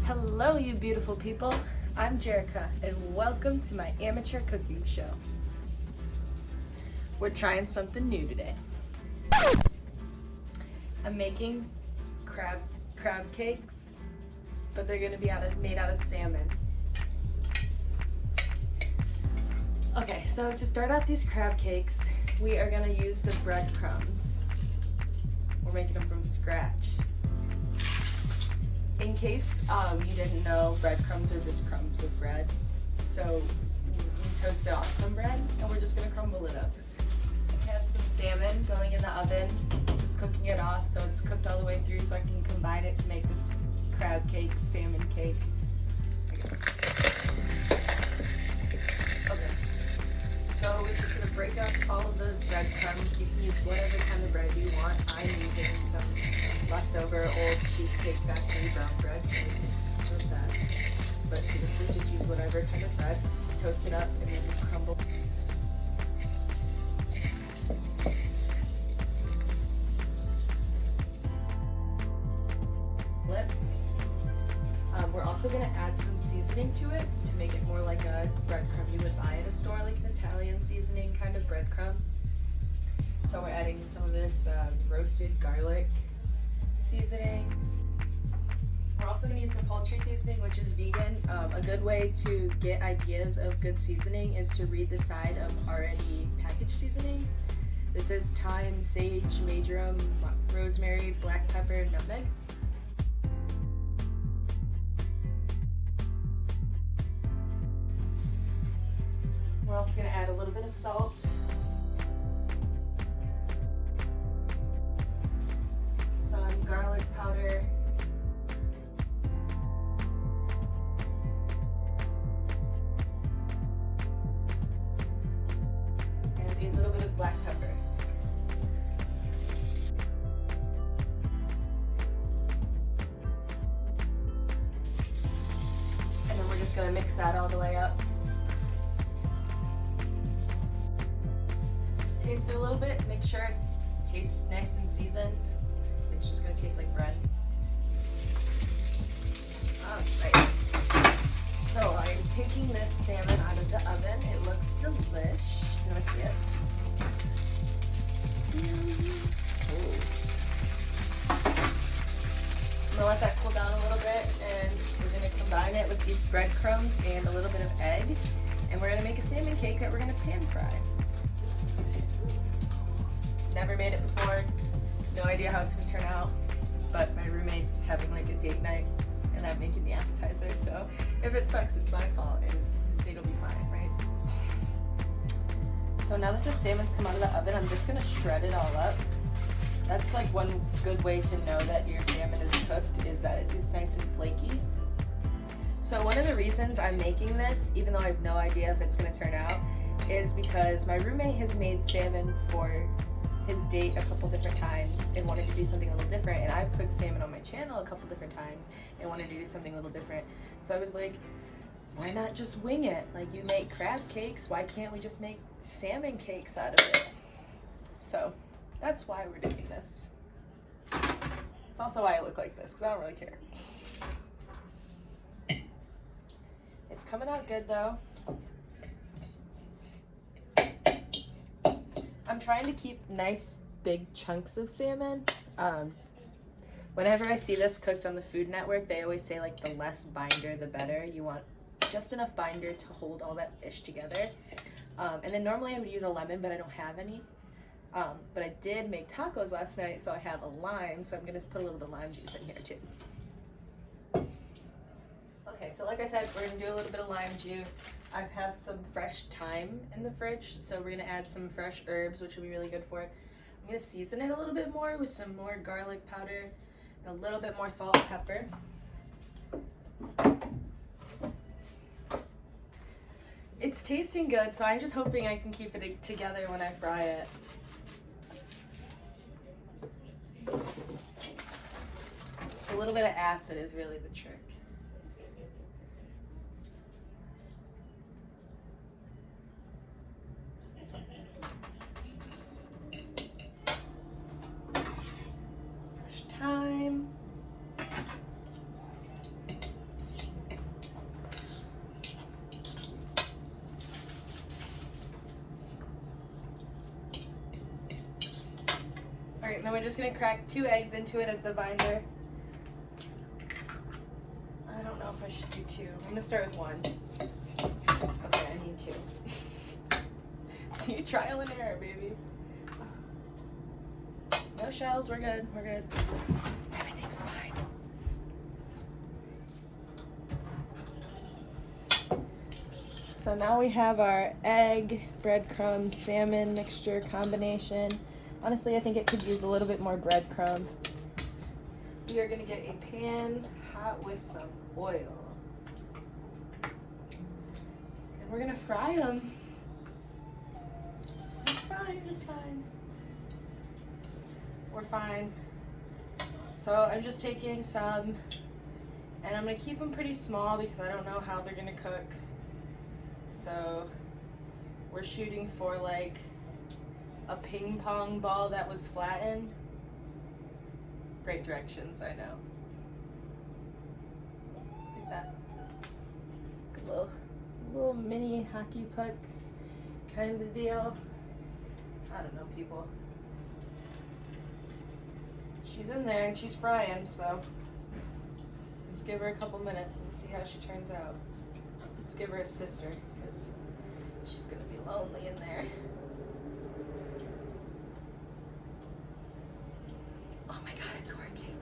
Hello, you beautiful people. I'm Jerica, and welcome to my amateur cooking show. We're trying something new today. I'm making crab cakes, but they're gonna be made out of salmon. Okay, so to start out these crab cakes, we are gonna use the breadcrumbs. We're making them from scratch. In case you didn't know, breadcrumbs are just crumbs of bread. So we toasted off some bread, and we're just gonna crumble it up. I have some salmon going in the oven, just cooking it off so it's cooked all the way through so I can combine it to make this crab cake, salmon cake. Okay, so we're just gonna break up all of those breadcrumbs. You can use whatever kind of bread you want. I'm using some leftover old Cheesecake Factory brown bread because it's the best. But seriously, just use whatever kind of bread, toast it up, and then crumble. We're also going to add some seasoning to it to make it more like a breadcrumb you would buy in a store, like an Italian seasoning kind of breadcrumb. So we're adding some of this roasted garlic seasoning. We're also going to use some poultry seasoning, which is vegan. A good way to get ideas of good seasoning is to read the side of already packaged seasoning. This is thyme, sage, marjoram, rosemary, black pepper, nutmeg. We're also going to add a little bit of salt, some garlic powder, and a little bit of black pepper. And then we're just going to mix that all the way up. Taste it a little bit, make sure it tastes nice and seasoned. It's just gonna taste like bread. Alright, so I'm taking this salmon out of the oven. It looks delish. You wanna see it? I'm gonna let that cool down a little bit, and we're gonna combine it with these breadcrumbs and a little bit of egg, and we're gonna make a salmon cake that we're gonna pan fry. Never made it before, no idea how it's gonna turn out, but my roommate's having like a date night and I'm making the appetizer, so if it sucks, it's my fault and his date will be fine, right? So now that the salmon's come out of the oven, I'm just gonna shred it all up. That's like one good way to know that your salmon is cooked, is that it's nice and flaky. So one of the reasons I'm making this, even though I have no idea if it's gonna turn out, is because my roommate has made salmon for his date a couple different times and wanted to do something a little different, and I've cooked salmon on my channel a couple different times and wanted to do something a little different. So I was like, why not just wing it? Like, you make crab cakes, why can't we just make salmon cakes out of it? So that's why we're doing this. It's also why I look like this, because I don't really care. It's coming out good though. I'm trying to keep nice big chunks of salmon. Whenever I see this cooked on the Food Network, they always say like the less binder the better. You want just enough binder to hold all that fish together. And then normally I would use a lemon, but I don't have any. But I did make tacos last night, so I have a lime, so I'm gonna put a little bit of lime juice in here too. Okay, so like I said, we're gonna do a little bit of lime juice. I have some fresh thyme in the fridge, so we're gonna add some fresh herbs, which will be really good for it. I'm gonna season it a little bit more with some more garlic powder and a little bit more salt and pepper. It's tasting good, so I'm just hoping I can keep it together when I fry it. A little bit of acid is really the trick. Fresh thyme. And then we're just gonna crack 2 eggs into it as the binder. I don't know if I should do 2. I'm gonna start with 1. Okay, I need 2. See, trial and error, baby. No shells, we're good, we're good. Everything's fine. So now we have our egg, breadcrumb, salmon mixture combination. Honestly, I think it could use a little bit more breadcrumb. We are gonna get a pan hot with some oil. And we're gonna fry them. It's fine, it's fine. We're fine. So I'm just taking some, and I'm gonna keep them pretty small because I don't know how they're gonna cook. So we're shooting for like a ping pong ball that was flattened. Great directions, I know. Like that. Little mini hockey puck kind of deal. I don't know, people. She's in there and she's frying, so let's give her a couple minutes and see how she turns out. Let's give her a sister, because she's gonna be lonely in there. Oh my god, it's working.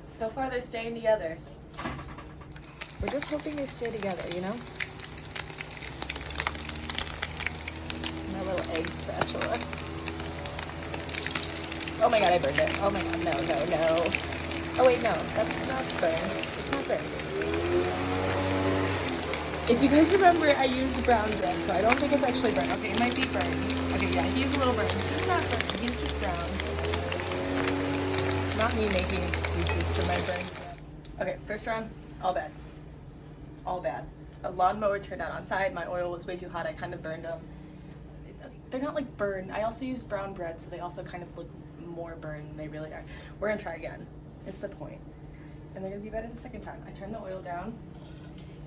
So far they're staying together. We're just hoping they stay together, you know? My little egg spatula. Oh my god, I burned it. Oh my god, no, no, no. Oh wait, no, that's not burned. It's not burned. If you guys remember, I used brown bread, so I don't think it's actually burned. Okay, it might be burned. Okay, yeah, he's a little burned. He's not burned, he's just brown. Not me making excuses for my burns yet. Okay, first round, all bad. All bad. A lawnmower turned out on side, my oil was way too hot, I kind of burned them. They're not like burned. I also use brown bread, so they also kind of look more burned than they really are. We're gonna try again. It's the point. And they're gonna be better the second time. I turn the oil down,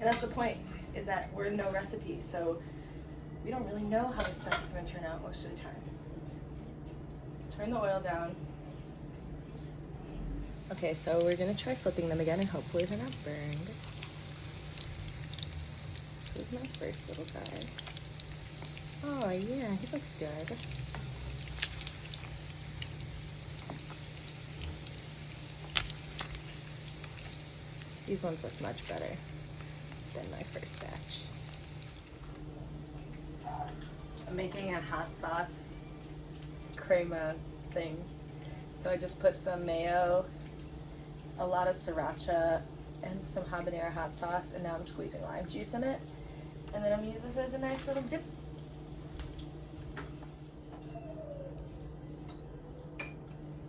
and that's the point, is that we're no recipe, so we don't really know how this stuff is gonna turn out most of the time. Turn the oil down. Okay, so we're gonna try flipping them again, and hopefully they're not burned. This is my first little guy. Oh yeah, he looks good. These ones look much better than my first batch. I'm making a hot sauce crema thing. So I just put some mayo, a lot of sriracha, and some habanero hot sauce, and now I'm squeezing lime juice in it. And then I'm gonna use this as a nice little dip.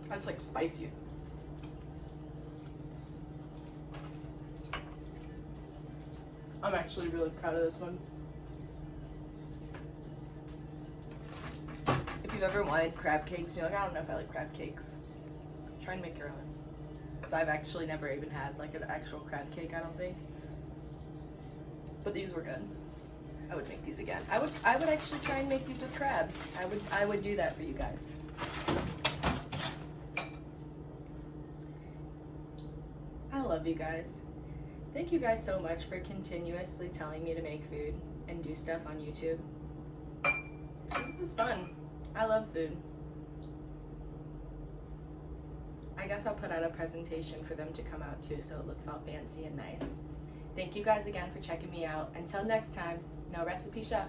That's like spicy. I'm actually really proud of this one. If you've ever wanted crab cakes, you're like, I don't know if I like crab cakes, try and make your own. Because I've actually never even had like an actual crab cake, I don't think. But these were good. I would make these again. I would actually try and make these with crab. I would do that for you guys. I love you guys. Thank you guys so much for continuously telling me to make food and do stuff on YouTube. This is fun. I love food. I guess I'll put out a presentation for them to come out too, so it looks all fancy and nice. Thank you guys again for checking me out. Until next time, NoRecipeChef.